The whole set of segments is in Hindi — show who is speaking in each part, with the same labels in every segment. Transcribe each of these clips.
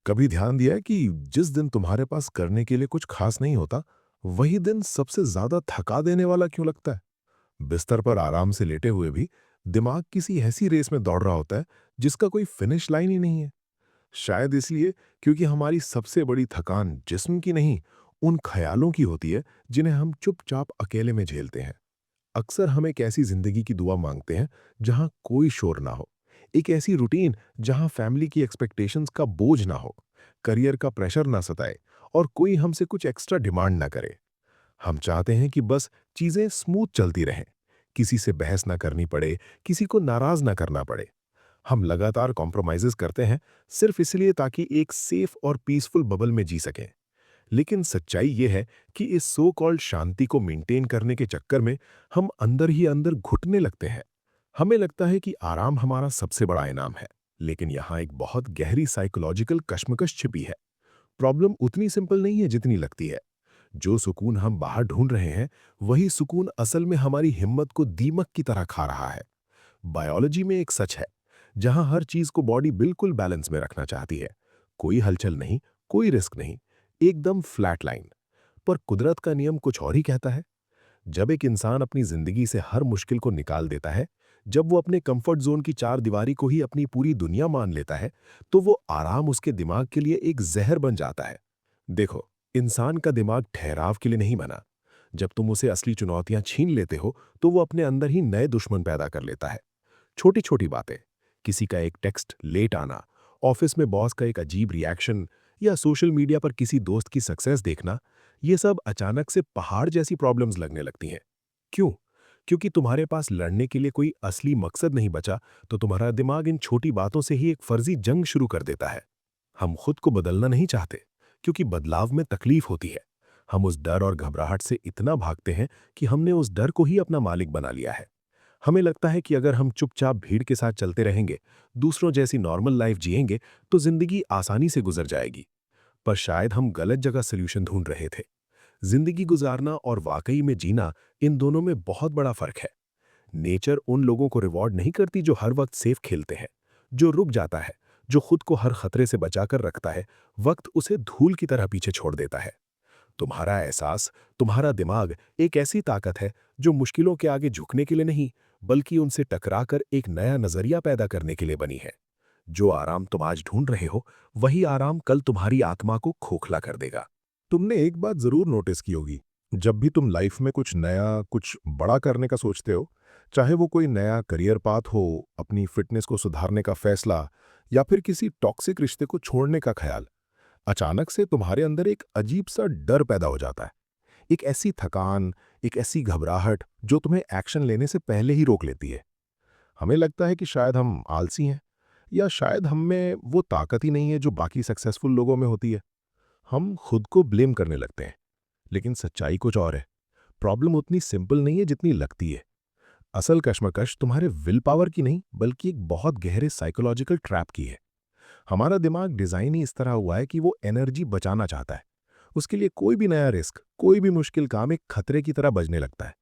Speaker 1: कभी ध्यान दिया है कि जिस दिन तुम्हारे पास करने के लिए कुछ खास नहीं होता, वही दिन सबसे ज्यादा थका देने वाला क्यों लगता है? बिस्तर पर आराम से लेटे हुए भी दिमाग किसी ऐसी रेस में दौड़ रहा होता है जिसका कोई फिनिश लाइन ही नहीं है। शायद इसलिए क्योंकि हमारी सबसे बड़ी थकान जिस्म की नहीं, उन ख्यालों की होती है जिन्हें हम चुपचाप अकेले में झेलते हैं। अक्सर हम एक ऐसी जिंदगी की दुआ मांगते हैं जहां कोई शोर ना हो, एक ऐसी रूटीन जहां फैमिली की एक्सपेक्टेशंस का बोझ ना हो, करियर का प्रेशर ना सताए और कोई हमसे कुछ एक्स्ट्रा डिमांड ना करे। हम चाहते हैं कि बस चीजें स्मूथ चलती रहें, किसी से बहस ना करनी पड़े, किसी को नाराज ना करना पड़े। हम लगातार कॉम्प्रोमाइजेस करते हैं सिर्फ इसलिए ताकि एक सेफ और पीसफुल बबल में जी सकें। लेकिन सच्चाई यह है कि इस सो कॉल्ड शांति को मेंटेन करने के चक्कर में हम अंदर ही अंदर घुटने लगते हैं। हमें लगता है कि आराम हमारा सबसे बड़ा इनाम है, लेकिन यहाँ एक बहुत गहरी साइकोलॉजिकल कश्मकश छिपी है। प्रॉब्लम उतनी सिंपल नहीं है जितनी लगती है। जो सुकून हम बाहर ढूंढ रहे हैं, वही सुकून असल में हमारी हिम्मत को दीमक की तरह खा रहा है। बायोलॉजी में एक सच है, जहां हर चीज को बॉडी बिल्कुल बैलेंस में रखना चाहती है। कोई हलचल नहीं, कोई रिस्क नहीं, एकदम फ्लैट लाइन। पर कुदरत का नियम कुछ और ही कहता है। जब एक इंसान अपनी जिंदगी से हर मुश्किल को निकाल देता है, जब वो अपने कंफर्ट जोन की चार दीवारी को ही अपनी पूरी दुनिया मान लेता है, तो वो आराम उसके दिमाग के लिए एक जहर बन जाता है। देखो, इंसान का दिमाग ठहराव के लिए नहीं बना। जब तुम उसे असली चुनौतियां छीन लेते हो, तो वो अपने अंदर ही नए दुश्मन पैदा कर लेता है। छोटी छोटी बातें, किसी का एक टेक्स्ट लेट आना, ऑफिस में बॉस का एक अजीब रिएक्शन, या सोशल मीडिया पर किसी दोस्त की सक्सेस देखना, ये सब अचानक से पहाड़ जैसी प्रॉब्लम्स लगने लगती हैं। क्यों? क्योंकि तुम्हारे पास लड़ने के लिए कोई असली मकसद नहीं बचा, तो तुम्हारा दिमाग इन छोटी बातों से ही एक फर्जी जंग शुरू कर देता है। हम खुद को बदलना नहीं चाहते, क्योंकि बदलाव में तकलीफ होती है। हम उस डर और घबराहट से इतना भागते हैं कि हमने उस डर को ही अपना मालिक बना लिया है। हमें लगता है कि अगर हम चुपचाप भीड़ के साथ चलते रहेंगे, दूसरों जैसी नॉर्मल लाइफ जिएंगे, तो जिंदगी आसानी से गुजर जाएगी। पर शायद हम गलत जगह सोल्यूशन ढूंढ रहे थे। जिंदगी गुजारना और वाकई में जीना, इन दोनों में बहुत बड़ा फर्क है। नेचर उन लोगों को रिवॉर्ड नहीं करती जो हर वक्त सेफ खेलते हैं। जो रुक जाता है, जो खुद को हर खतरे से बचाकर रखता है, वक्त उसे धूल की तरह पीछे छोड़ देता है। तुम्हारा एहसास, तुम्हारा दिमाग एक ऐसी ताकत है जो मुश्किलों के आगे झुकने के लिए नहीं, बल्कि उनसे टकराकर एक नया नजरिया पैदा करने के लिए बनी है। जो आराम तुम आज ढूंढ रहे हो, वही आराम कल तुम्हारी आत्मा को खोखला कर देगा। तुमने एक बात जरूर नोटिस की होगी, जब भी तुम लाइफ में कुछ नया, कुछ बड़ा करने का सोचते हो, चाहे वो कोई नया करियर पाथ हो, अपनी फिटनेस को सुधारने का फैसला, या फिर किसी टॉक्सिक रिश्ते को छोड़ने का ख्याल, अचानक से तुम्हारे अंदर एक अजीब सा डर पैदा हो जाता है। एक ऐसी थकान, एक ऐसी घबराहट जो तुम्हें एक्शन लेने से पहले ही रोक लेती है। हमें लगता है कि शायद हम आलसी हैं, या शायद हम में वो ताकत ही नहीं है जो बाकी सक्सेसफुल लोगों में होती है। हम खुद को ब्लेम करने लगते हैं। लेकिन सच्चाई कुछ और है। प्रॉब्लम उतनी सिंपल नहीं है जितनी लगती है। असल कश्मकश तुम्हारे विल पावर की नहीं, बल्कि एक बहुत गहरे साइकोलॉजिकल ट्रैप की है। हमारा दिमाग डिजाइन ही इस तरह हुआ है कि वो एनर्जी बचाना चाहता है। उसके लिए कोई भी नया रिस्क, कोई भी मुश्किल काम एक खतरे की तरह बजने लगता है।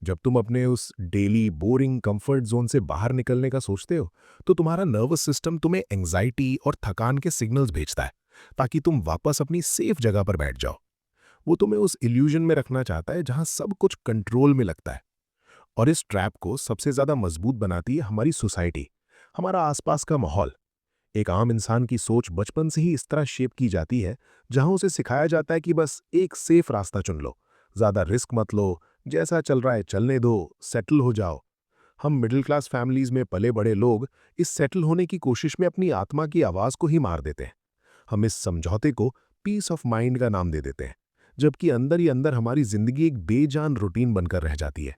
Speaker 1: जब तुम अपने उस डेली बोरिंग कंफर्ट जोन से बाहर निकलने का सोचते हो, तो तुम्हारा नर्वस सिस्टम तुम्हें एंजाइटी और थकान के सिग्नल्स भेजता है, ताकि तुम वापस अपनी सेफ जगह पर बैठ जाओ। वो तुम्हें उस इल्यूजन में रखना चाहता है जहां सब कुछ कंट्रोल में लगता है। और इस ट्रैप को सबसे ज्यादा मजबूत बनाती है हमारी सोसाइटी, हमारा आसपास का माहौल। एक आम इंसान की सोच बचपन से ही इस तरह शेप की जाती है, जहां उसे सिखाया जाता है कि बस एक सेफ रास्ता चुन लो, ज्यादा रिस्क मत लो, जैसा चल रहा है चलने दो, सेटल हो जाओ। हम मिडिल क्लास फैमिलीज में पले बड़े लोग इस सेटल होने की कोशिश में अपनी आत्मा की आवाज को ही मार देते हैं। हम इस समझौते को पीस ऑफ माइंड का नाम दे देते हैं, जबकि अंदर ही अंदर हमारी जिंदगी एक बेजान रूटीन बनकर रह जाती है।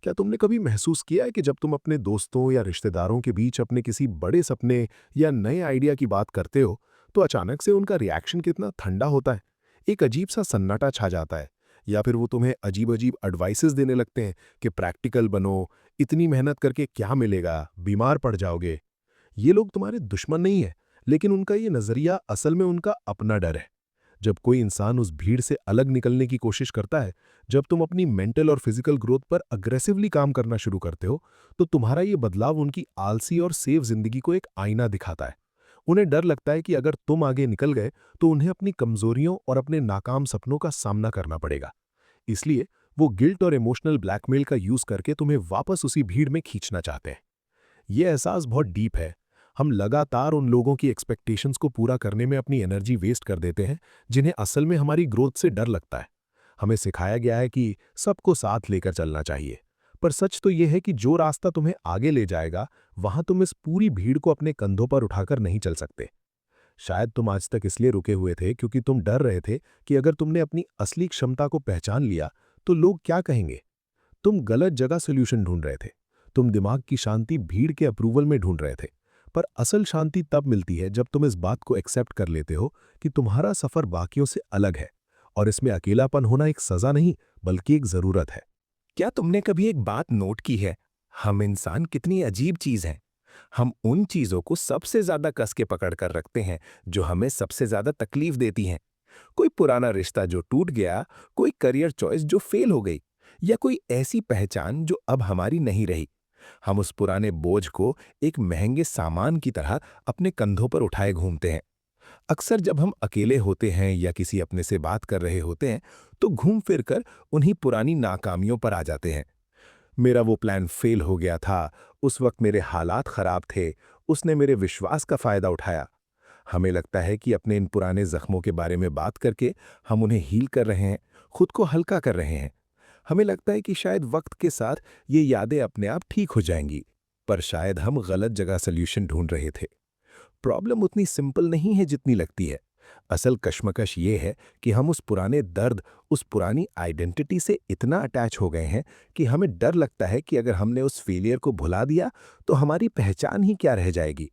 Speaker 1: क्या तुमने कभी महसूस किया है कि जब तुम अपने दोस्तों या रिश्तेदारों के बीच अपने किसी बड़े सपने या नए आइडिया की बात करते हो, तो अचानक से उनका रिएक्शन कितना ठंडा होता है? एक अजीब सा सन्नाटा छा जाता है, या फिर वो तुम्हें अजीब अजीब एडवाइसेस देने लगते हैं कि प्रैक्टिकल बनो, इतनी मेहनत करके क्या मिलेगा, बीमार पड़ जाओगे। ये लोग तुम्हारे दुश्मन नहीं है, लेकिन उनका ये नजरिया असल में उनका अपना डर है। जब कोई इंसान उस भीड़ से अलग निकलने की कोशिश करता है, जब तुम अपनी मेंटल और फिजिकल ग्रोथ पर अग्रेसिवली काम करना शुरू करते हो, तो तुम्हारा ये बदलाव उनकी आलसी और सेफ जिंदगी को एक आईना दिखाता है। उन्हें डर लगता है कि अगर तुम आगे निकल गए तो उन्हें अपनी कमजोरियों और अपने नाकाम सपनों का सामना करना पड़ेगा। इसलिए वो गिल्ट और इमोशनल ब्लैकमेल का यूज करके तुम्हें वापस उसी भीड़ में खींचना चाहते हैं। ये एहसास बहुत डीप है। हम लगातार उन लोगों की एक्सपेक्टेशंस को पूरा करने में अपनी एनर्जी वेस्ट कर देते हैं जिन्हें असल में हमारी ग्रोथ से डर लगता है। हमें सिखाया गया है कि सबको साथ लेकर चलना चाहिए, पर सच तो यह है कि जो रास्ता तुम्हें आगे ले जाएगा, वहां तुम इस पूरी भीड़ को अपने कंधों पर उठाकर नहीं चल सकते। शायद तुम आज तक इसलिए रुके हुए थे क्योंकि तुम डर रहे थे कि अगर तुमने अपनी असली क्षमता को पहचान लिया तो लोग क्या कहेंगे। तुम गलत जगह सोल्यूशन ढूंढ रहे थे। तुम दिमाग की शांति भीड़ के अप्रूवल में ढूंढ रहे थे। पर असल शांति तब मिलती है जब तुम इस बात को एक्सेप्ट कर लेते हो कि तुम्हारा सफर बाकियों से अलग है और इसमें अकेलापन होना एक सजा नहीं बल्कि एक जरूरत है।
Speaker 2: क्या तुमने कभी एक बात नोट की है? हम इंसान कितनी अजीब चीज हैं। हम उन चीजों को सबसे ज्यादा कस के पकड़ कर रखते हैं जो हमें सबसे ज्यादा तकलीफ देती हैं। कोई पुराना रिश्ता जो टूट गया, कोई करियर चॉइस जो फेल हो गई, या कोई ऐसी पहचान जो अब हमारी नहीं रही। हम उस पुराने बोझ को एक महंगे सामान की तरह अपने कंधों पर उठाए घूमते हैं। अक्सर जब हम अकेले होते हैं या किसी अपने से बात कर रहे होते हैं, तो घूम फिर कर उन्हीं पुरानी नाकामियों पर आ जाते हैं। मेरा वो प्लान फेल हो गया था, उस वक्त मेरे हालात खराब थे, उसने मेरे विश्वास का फायदा उठाया। हमें लगता है कि अपने इन पुराने जख्मों के बारे में बात करके हम उन्हें हील कर रहे हैं, खुद को हल्का कर रहे हैं। हमें लगता है कि शायद वक्त के साथ ये यादें अपने आप ठीक हो जाएंगी, पर शायद हम गलत जगह सल्यूशन ढूंढ रहे थे। प्रॉब्लम उतनी सिंपल नहीं है जितनी लगती है। असल कश्मकश ये है कि हम उस पुराने दर्द, उस पुरानी आइडेंटिटी से इतना अटैच हो गए हैं कि हमें डर लगता है कि अगर हमने उस फेलियर को भुला दिया तो हमारी पहचान ही क्या रह जाएगी।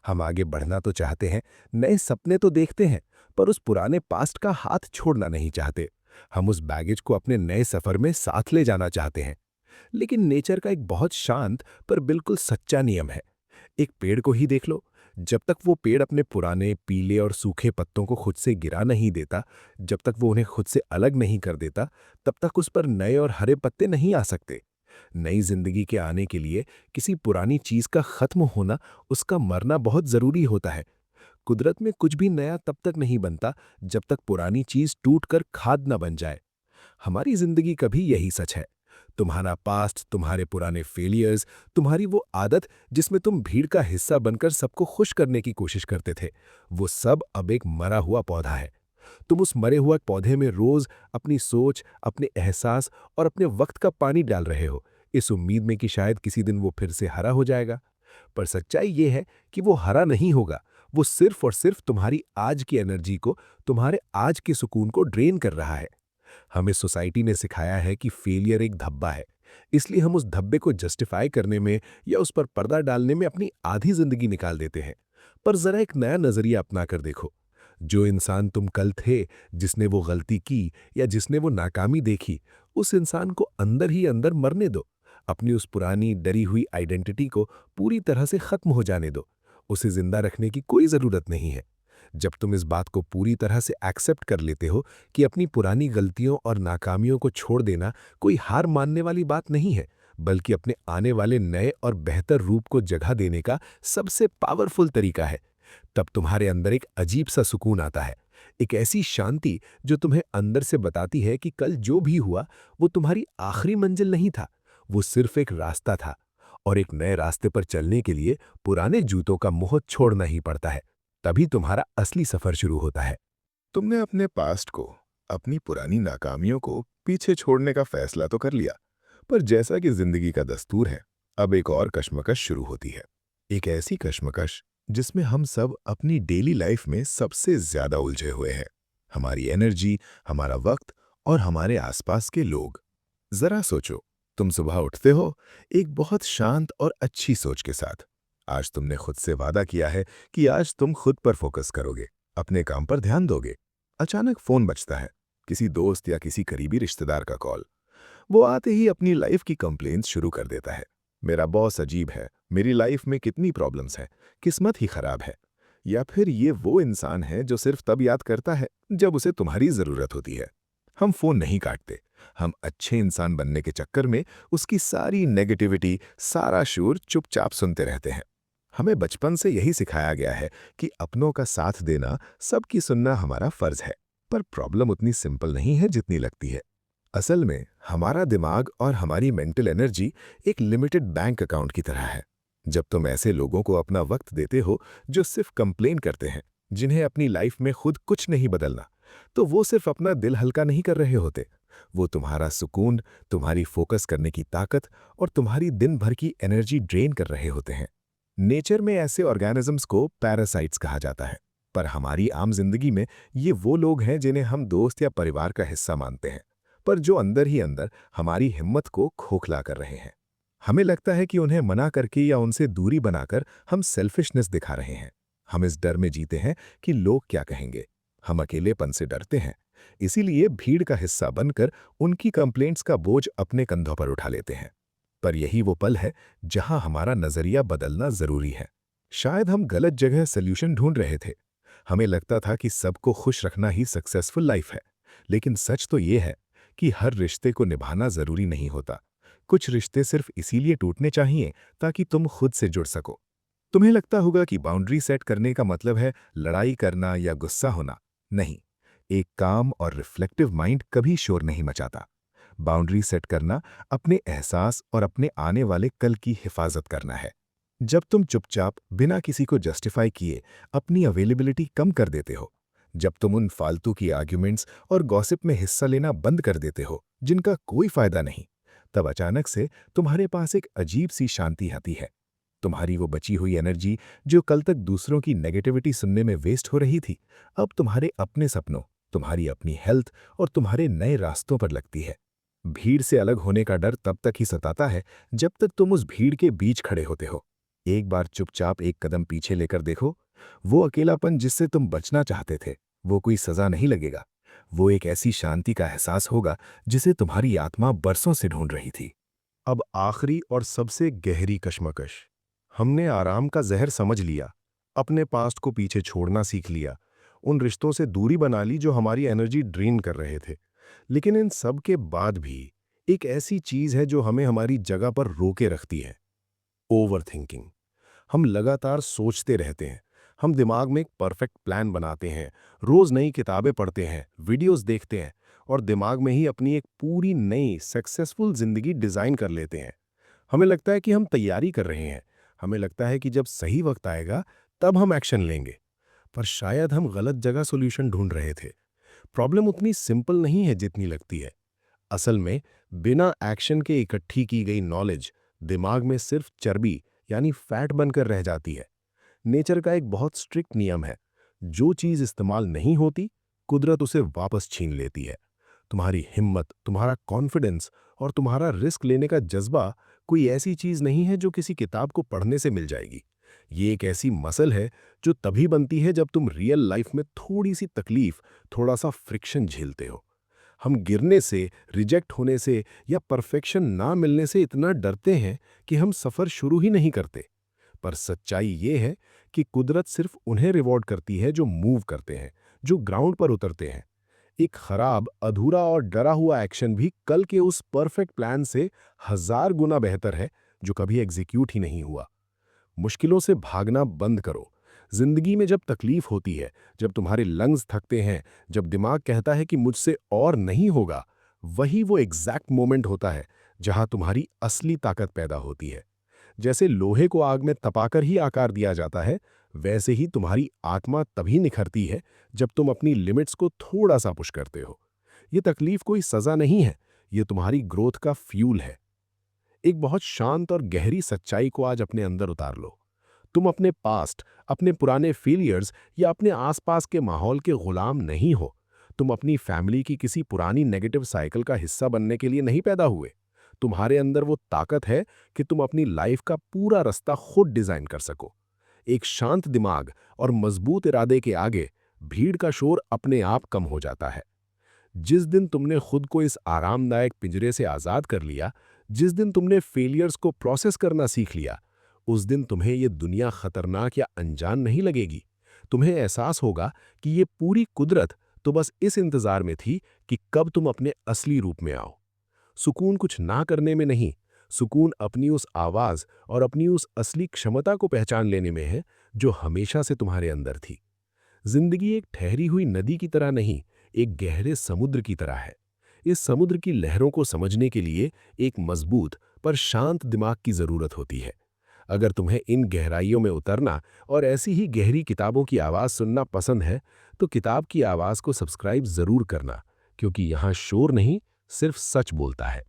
Speaker 2: हम आगे बढ़ना तो चाहते हैं, नए सपने तो देखते हैं, पर उस पुराने पास्ट का हाथ छोड़ना नहीं चाहते। हम उस बैगेज को अपने नए सफर में साथ ले जाना चाहते हैं। लेकिन नेचर का एक बहुत शांत पर बिल्कुल सच्चा नियम है। एक पेड़ को ही देख लो। जब तक वो पेड़ अपने पुराने पीले और सूखे पत्तों को खुद से गिरा नहीं देता, जब तक वो उन्हें खुद से अलग नहीं कर देता, तब तक उस पर नए और हरे पत्ते नहीं आ सकते। नई जिंदगी के आने के लिए किसी पुरानी चीज का खत्म होना, उसका मरना बहुत जरूरी होता है। कुदरत में कुछ भी नया तब तक नहीं बनता जब तक पुरानी चीज टूटकर खाद न बन जाए। हमारी जिंदगी का भी यही सच है। तुम्हारा पास्ट, तुम्हारे पुराने फेलियर्स, तुम्हारी वो आदत जिसमें तुम भीड़ का हिस्सा बनकर सबको खुश करने की कोशिश करते थे, वो सब अब एक मरा हुआ पौधा है। तुम उस मरे हुए पौधे में रोज अपनी सोच, अपने एहसास और अपने वक्त का पानी डाल रहे हो, इस उम्मीद में कि शायद किसी दिन वो फिर से हरा हो जाएगा। पर सच्चाई ये है कि वो हरा नहीं होगा। वो सिर्फ और सिर्फ तुम्हारी आज की एनर्जी को, तुम्हारे आज के सुकून को ड्रेन कर रहा है। हमें सोसाइटी ने सिखाया है कि फेलियर एक धब्बा है, इसलिए हम उस धब्बे को जस्टिफाई करने में या उस पर पर्दा डालने में अपनी आधी जिंदगी निकाल देते हैं। पर जरा एक नया नजरिया अपना कर देखो। जो इंसान तुम कल थे, जिसने वो गलती की या जिसने वो नाकामी देखी, उस इंसान को अंदर ही अंदर मरने दो। अपनी उस पुरानी डरी हुई आइडेंटिटी को पूरी तरह से खत्म हो जाने दो। उसे जिंदा रखने की कोई जरूरत नहीं है। जब तुम इस बात को पूरी तरह से एक्सेप्ट कर लेते हो कि अपनी पुरानी गलतियों और नाकामियों को छोड़ देना कोई हार मानने वाली बात नहीं है, बल्कि अपने आने वाले नए और बेहतर रूप को जगह देने का सबसे पावरफुल तरीका है, तब तुम्हारे अंदर एक अजीब सा सुकून आता है। एक ऐसी शांति जो तुम्हें अंदर से बताती है कि कल जो भी हुआ वो तुम्हारी आखिरी मंजिल नहीं था, वो सिर्फ एक रास्ता था। और एक नए रास्ते पर चलने के लिए पुराने जूतों का मोह छोड़ना ही पड़ता है। तभी तुम्हारा असली सफर शुरू होता है।
Speaker 1: तुमने अपने पास्ट को, अपनी पुरानी नाकामियों को पीछे छोड़ने का फैसला तो कर लिया, पर जैसा कि जिंदगी का दस्तूर है, अब एक और कश्मकश शुरू होती है। एक ऐसी कश्मकश जिसमें हम सब अपनी डेली लाइफ में सबसे ज्यादा उलझे हुए हैं। हमारी एनर्जी, हमारा वक्त और हमारे आसपास के लोग। जरा सोचो, तुम सुबह उठते हो एक बहुत शांत और अच्छी सोच के साथ। आज तुमने खुद से वादा किया है कि आज तुम खुद पर फोकस करोगे, अपने काम पर ध्यान दोगे। अचानक फोन बजता है, किसी दोस्त या किसी करीबी रिश्तेदार का कॉल। वो आते ही अपनी लाइफ की कंप्लेंट्स शुरू कर देता है। मेरा बॉस अजीब है, मेरी लाइफ में कितनी प्रॉब्लम्स हैं, किस्मत ही खराब है। या फिर ये वो इंसान है जो सिर्फ तब याद करता है जब उसे तुम्हारी जरूरत होती है। हम फोन नहीं काटते, हम अच्छे इंसान बनने के चक्कर में उसकी सारी नेगेटिविटी, सारा शोर चुपचाप सुनते रहते हैं।
Speaker 2: हमें बचपन से यही सिखाया गया है कि अपनों का साथ देना, सबकी सुनना हमारा फर्ज है। पर प्रॉब्लम उतनी सिंपल नहीं है जितनी लगती है। असल में हमारा दिमाग और हमारी मेंटल एनर्जी एक लिमिटेड बैंक अकाउंट की तरह है। जब तुम ऐसे लोगों को अपना वक्त देते हो जो सिर्फ कंप्लेन करते हैं, जिन्हें अपनी लाइफ में खुद कुछ नहीं बदलना, तो वो सिर्फ अपना दिल हल्का नहीं कर रहे होते। वो तुम्हारा सुकून, तुम्हारी फोकस करने की ताकत और तुम्हारी दिन भर की एनर्जी ड्रेन कर रहे होते हैं। नेचर में ऐसे ऑर्गेनिजम्स को पैरासाइट्स कहा जाता है, पर हमारी आम जिंदगी में ये वो लोग हैं जिन्हें हम दोस्त या परिवार का हिस्सा मानते हैं, पर जो अंदर ही अंदर हमारी हिम्मत को खोखला कर रहे हैं। हमें लगता है कि उन्हें मना करके या उनसे दूरी बनाकर हम सेल्फिशनेस दिखा रहे हैं। हम इस डर में जीते हैं कि लोग क्या कहेंगे। हम अकेलेपन से डरते हैं, इसीलिए भीड़ का हिस्सा बनकर उनकी कंप्लेंट्स का बोझ अपने कंधों पर उठा लेते हैं। पर यही वो पल है जहां हमारा नजरिया बदलना जरूरी है। शायद हम गलत जगह सल्यूशन ढूंढ रहे थे। हमें लगता था कि सबको खुश रखना ही सक्सेसफुल लाइफ है, लेकिन सच तो ये है कि हर रिश्ते को निभाना जरूरी नहीं होता। कुछ रिश्ते सिर्फ इसीलिए टूटने चाहिए ताकि तुम खुद से जुड़ सको। तुम्हें लगता होगा कि बाउंड्री सेट करने का मतलब है लड़ाई करना या गुस्सा होना। नहीं, एक काम और रिफ्लेक्टिव माइंड कभी शोर नहीं मचाता। बाउंड्री सेट करना अपने एहसास और अपने आने वाले कल की हिफाजत करना है। जब तुम चुपचाप बिना किसी को जस्टिफाई किए अपनी अवेलेबिलिटी कम कर देते हो, जब तुम उन फालतू की आर्ग्यूमेंट्स और गॉसिप में हिस्सा लेना बंद कर देते हो जिनका कोई फायदा नहीं, तब अचानक से तुम्हारे पास एक अजीब सी शांति आती है। तुम्हारी वो बची हुई एनर्जी जो कल तक दूसरों की नेगेटिविटी सुनने में वेस्ट हो रही थी, अब तुम्हारे अपने सपनों, तुम्हारी अपनी हेल्थ और तुम्हारे नए रास्तों पर लगती है। भीड़ से अलग होने का डर तब तक ही सताता है जब तक तुम उस भीड़ के बीच खड़े होते हो। एक बार चुपचाप एक कदम पीछे लेकर देखो, वो अकेलापन जिससे तुम बचना चाहते थे, वो कोई सजा नहीं लगेगा। वो एक ऐसी शांति का एहसास होगा जिसे तुम्हारी आत्मा बरसों से ढूंढ रही थी।
Speaker 1: अब आखिरी और सबसे गहरी कश्मकश, हमने आराम का जहर समझ लिया, अपने पास्ट को पीछे छोड़ना सीख लिया, उन रिश्तों से दूरी बना ली जो हमारी एनर्जी ड्रेन कर रहे थे। लेकिन इन सब के बाद भी एक ऐसी चीज है जो हमें हमारी जगह पर रोके रखती है, ओवर थिंकिंग। हम लगातार सोचते रहते हैं। हम दिमाग में एक परफेक्ट प्लान बनाते हैं, रोज नई किताबें पढ़ते हैं, वीडियोस देखते हैं और दिमाग में ही अपनी एक पूरी नई सक्सेसफुल जिंदगी डिजाइन कर लेते हैं। हमें लगता है कि हम तैयारी कर रहे हैं, हमें लगता है कि जब सही वक्त आएगा तब हम एक्शन लेंगे। पर शायद हम गलत जगह सॉल्यूशन ढूंढ रहे थे। प्रॉब्लम उतनी सिंपल नहीं है जितनी लगती है। असल में बिना एक्शन के इकट्ठी की गई नॉलेज दिमाग में सिर्फ चर्बी यानी फैट बनकर रह जाती है। नेचर का एक बहुत स्ट्रिक्ट नियम है, जो चीज इस्तेमाल नहीं होती, कुदरत उसे वापस छीन लेती है। तुम्हारी हिम्मत, तुम्हारा कॉन्फिडेंस और तुम्हारा रिस्क लेने का जज्बा कोई ऐसी चीज नहीं है जो किसी किताब को पढ़ने से मिल जाएगी। ये एक ऐसी मसल है जो तभी बनती है जब तुम रियल लाइफ में थोड़ी सी तकलीफ, थोड़ा सा फ्रिक्शन झेलते हो। हम गिरने से, रिजेक्ट होने से या परफेक्शन ना मिलने से इतना डरते हैं कि हम सफर शुरू ही नहीं करते। पर सच्चाई ये है कि कुदरत सिर्फ उन्हें रिवॉर्ड करती है जो मूव करते हैं, जो ग्राउंड पर उतरते हैं। एक खराब, अधूरा और डरा हुआ एक्शन भी कल के उस परफेक्ट प्लान से 1000 गुना बेहतर है जो कभी एग्जीक्यूट ही नहीं हुआ। मुश्किलों से भागना बंद करो। जिंदगी में जब तकलीफ होती है, जब तुम्हारे लंग्स थकते हैं, जब दिमाग कहता है कि मुझसे और नहीं होगा, वही वो एग्जैक्ट मोमेंट होता है जहां तुम्हारी असली ताकत पैदा होती है। जैसे लोहे को आग में तपाकर ही आकार दिया जाता है, वैसे ही तुम्हारी आत्मा तभी निखरती है जब तुम अपनी लिमिट्स को थोड़ा सा पुश करते हो। ये तकलीफ कोई सजा नहीं है, ये तुम्हारी ग्रोथ का फ्यूल है। एक बहुत शांत और गहरी सच्चाई को आज अपने अंदर उतार लो। तुम अपने पास्ट, अपने पुराने फेलियर्स या अपने आसपास के माहौल के गुलाम नहीं हो। तुम अपनी फैमिली की किसी पुरानी नेगेटिव साइकिल का हिस्सा बनने के लिए नहीं पैदा हुए। तुम्हारे अंदर वो ताकत है कि तुम अपनी लाइफ का पूरा रास्ता खुद डिजाइन कर सको। एक शांत दिमाग और मजबूत इरादे के आगे भीड़ का शोर अपने आप कम हो जाता है। जिस दिन तुमने खुद को इस आरामदायक पिंजरे से आजाद कर लिया, जिस दिन तुमने फेलियर्स को प्रोसेस करना सीख लिया, उस दिन तुम्हें ये दुनिया खतरनाक या अनजान नहीं लगेगी। तुम्हें एहसास होगा कि ये पूरी कुदरत तो बस इस इंतजार में थी कि कब तुम अपने असली रूप में आओ। सुकून कुछ ना करने में नहीं, सुकून अपनी उस आवाज और अपनी उस असली क्षमता को पहचान लेने में है जो हमेशा से तुम्हारे अंदर थी। जिंदगी एक ठहरी हुई नदी की तरह नहीं, एक गहरे समुद्र की तरह है। इस समुद्र की लहरों को समझने के लिए एक मजबूत पर शांत दिमाग की जरूरत होती है। अगर तुम्हें इन गहराइयों में उतरना और ऐसी ही गहरी किताबों की आवाज़ सुनना पसंद है, तो किताब की आवाज़ को सब्सक्राइब ज़रूर करना, क्योंकि यहाँ शोर नहीं, सिर्फ सच बोलता है।